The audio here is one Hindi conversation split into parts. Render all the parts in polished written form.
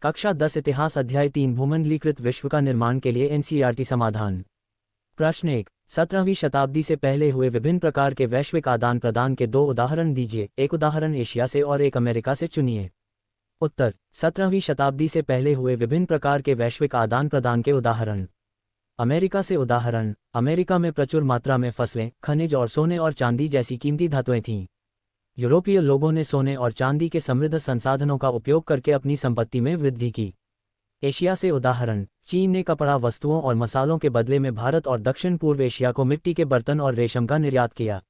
कक्षा 10 इतिहास अध्याय 3 भूमंडलीकृत विश्व का निर्माण के लिए एनसीईआरटी समाधान। प्रश्न 1। 17वीं शताब्दी से पहले हुए विभिन्न प्रकार के वैश्विक आदान प्रदान के दो उदाहरण दीजिए। एक उदाहरण एशिया से और एक अमेरिका से चुनिए। उत्तर। 17वीं शताब्दी से पहले हुए विभिन्न प्रकार के वैश्विक आदान प्रदान के उदाहरण। अमेरिका से उदाहरण। अमेरिका में प्रचुर मात्रा में फसलें, खनिज और सोने और चांदी जैसी कीमती धातुएं थीं। यूरोपीय लोगों ने सोने और चांदी के समृद्ध संसाधनों का उपयोग करके अपनी संपत्ति में वृद्धि की। एशिया से उदाहरण। चीन ने कपड़ा, वस्तुओं और मसालों के बदले में भारत और दक्षिण पूर्व एशिया को मिट्टी के बर्तन और रेशम का निर्यात किया।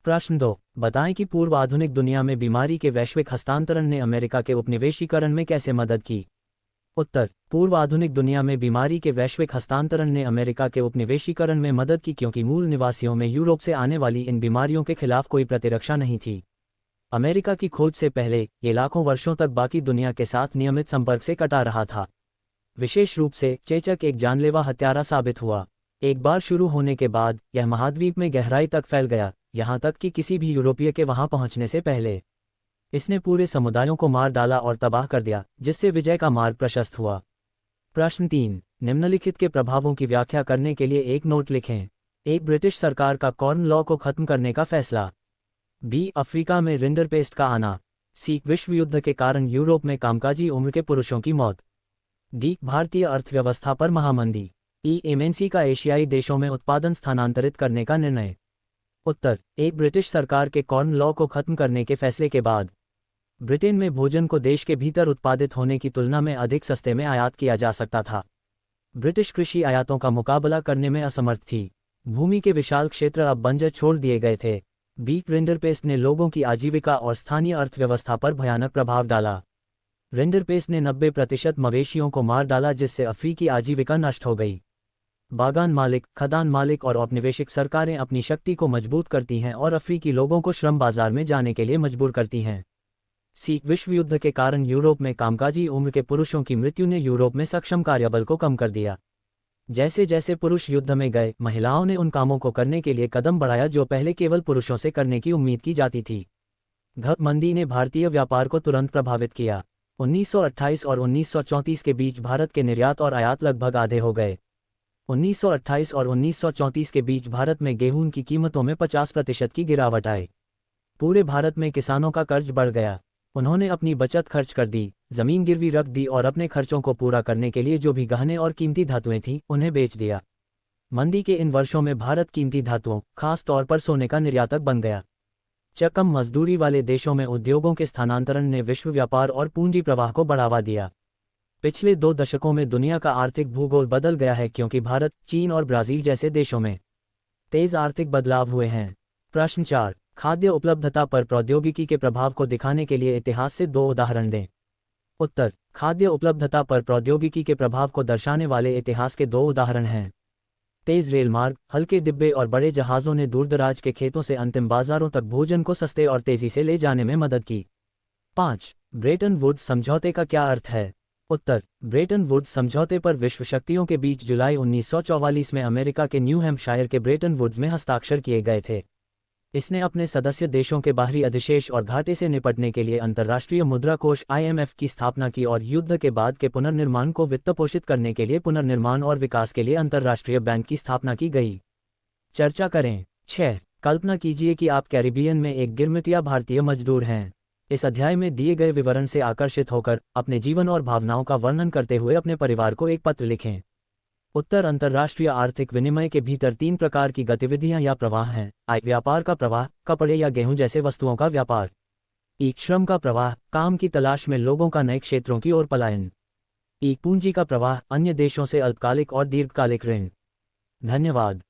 प्रश्न 2। बताएं कि पूर्व आधुनिक दुनिया में बीमारी के वैश्विक हस्तांतरण ने अमेरिका के उपनिवेशीकरण में कैसे मदद की। उत्तर। पूर्व आधुनिक दुनिया में बीमारी के वैश्विक हस्तांतरण ने अमेरिका के उपनिवेशीकरण में मदद की, क्योंकि मूल निवासियों में यूरोप से आने वाली इन बीमारियों के खिलाफ कोई प्रतिरक्षा नहीं थी। अमेरिका की खोज से पहले ये लाखों वर्षों तक बाकी दुनिया के साथ नियमित संपर्क से कटा रहा था। विशेष रूप से चेचक एक जानलेवा हत्यारा साबित हुआ। एक बार शुरू होने के बाद यह महाद्वीप में गहराई तक फैल गया, यहाँ तक कि किसी भी यूरोपीय के वहां पहुंचने से पहले इसने पूरे समुदायों को मार डाला और तबाह कर दिया, जिससे विजय का मार्ग प्रशस्त हुआ। प्रश्न 3। निम्नलिखित के प्रभावों की व्याख्या करने के लिए एक नोट लिखें। एक ब्रिटिश सरकार का कॉर्न लॉ को खत्म करने का फैसला। बी। अफ्रीका में रिंडरपेस्ट का आना। सी। विश्व युद्ध के कारण यूरोप में कामकाजी उम्र के पुरुषों की मौत। डी। भारतीय अर्थव्यवस्था पर महामंदी। ई। एमएनसी का एशियाई देशों में उत्पादन स्थानांतरित करने का निर्णय। उत्तर। एक ब्रिटिश सरकार के कॉर्न लॉ को खत्म करने के फैसले के बाद ब्रिटेन में भोजन को देश के भीतर उत्पादित होने की तुलना में अधिक सस्ते में आयात किया जा सकता था। ब्रिटिश कृषि आयातों का मुकाबला करने में असमर्थ थी। भूमि के विशाल क्षेत्र अब बंजर छोड़ दिए गए थे। बी। रिंडरपेस्ट ने लोगों की आजीविका और स्थानीय अर्थव्यवस्था पर भयानक प्रभाव डाला। रिंडरपेस्ट ने 90% मवेशियों को मार डाला, जिससे अफ्रीकी आजीविका नष्ट हो गई। बागान मालिक, खदान मालिक और औपनिवेशिक सरकारें अपनी शक्ति को मजबूत करती हैं और अफ्रीकी लोगों को श्रम बाजार में जाने के लिए मजबूर करती हैं। सी। विश्व युद्ध के कारण यूरोप में कामकाजी उम्र के पुरुषों की मृत्यु ने यूरोप में सक्षम कार्यबल को कम कर दिया। जैसे जैसे पुरुष युद्ध में गए, महिलाओं ने उन कामों को करने के लिए कदम बढ़ाया जो पहले केवल पुरुषों से करने की उम्मीद की जाती थी। घट मंदी ने भारतीय व्यापार को तुरंत प्रभावित किया। 1928 और 1934 के बीच भारत के निर्यात और आयात लगभग आधे हो गए। 1928 और 1934 के बीच भारत में गेहूं की कीमतों में 50% की गिरावट आई। पूरे भारत में किसानों का कर्ज बढ़ गया। उन्होंने अपनी बचत खर्च कर दी, जमीन गिरवी रख दी और अपने खर्चों को पूरा करने के लिए जो भी गहने और कीमती धातुएं थीं, उन्हें बेच दिया। मंदी के इन वर्षों में भारत कीमती धातुओं, खास तौर पर सोने का निर्यातक बन गया। कम मजदूरी वाले देशों में उद्योगों के स्थानांतरण ने विश्व व्यापार और पूंजी प्रवाह को बढ़ावा दिया। पिछले 2 दशकों में दुनिया का आर्थिक भूगोल बदल गया है, क्योंकि भारत, चीन और ब्राजील जैसे देशों में तेज आर्थिक बदलाव हुए हैं। प्रश्न 4। खाद्य उपलब्धता पर प्रौद्योगिकी के प्रभाव को दिखाने के लिए इतिहास से 2 उदाहरण दें। उत्तर। खाद्य उपलब्धता पर प्रौद्योगिकी के प्रभाव को दर्शाने वाले इतिहास के 2 उदाहरण हैं। तेज रेल मार्ग, हल्के डिब्बे और बड़े जहाज़ों ने दूरदराज के खेतों से अंतिम बाजारों तक भोजन को सस्ते और तेजी से ले जाने में मदद की। 5। ब्रेटन वुड्स समझौते का क्या अर्थ है। उत्तर। ब्रेटन वुड्स समझौते पर विश्व शक्तियों के बीच जुलाई 1944 में अमेरिका के न्यू हैम्पशायर के ब्रेटन वुड्स में हस्ताक्षर किए गए थे। इसने अपने सदस्य देशों के बाहरी अधिशेष और घाटे से निपटने के लिए अंतर्राष्ट्रीय मुद्रा कोष (IMF) की स्थापना की और युद्ध के बाद के पुनर्निर्माण को वित्तपोषित करने के लिए पुनर्निर्माण और विकास के लिए अंतर्राष्ट्रीय बैंक की स्थापना की गई। चर्चा करें। 6। कल्पना कीजिए कि आप कैरिबियन में एक गिरमिटिया भारतीय मजदूर हैं। इस अध्याय में दिए गए विवरण से आकर्षित होकर अपने जीवन और भावनाओं का वर्णन करते हुए अपने परिवार को एक पत्र लिखें। उत्तर। अंतर्राष्ट्रीय आर्थिक विनिमय के भीतर 3 प्रकार की गतिविधियां या प्रवाह हैं। आई। व्यापार का प्रवाह, कपड़े या गेहूं जैसे वस्तुओं का व्यापार। ई। श्रम का प्रवाह, काम की तलाश में लोगों का नए क्षेत्रों की ओर पलायन। ई। पूंजी का प्रवाह, अन्य देशों से अल्पकालिक और दीर्घकालिक ऋण। धन्यवाद।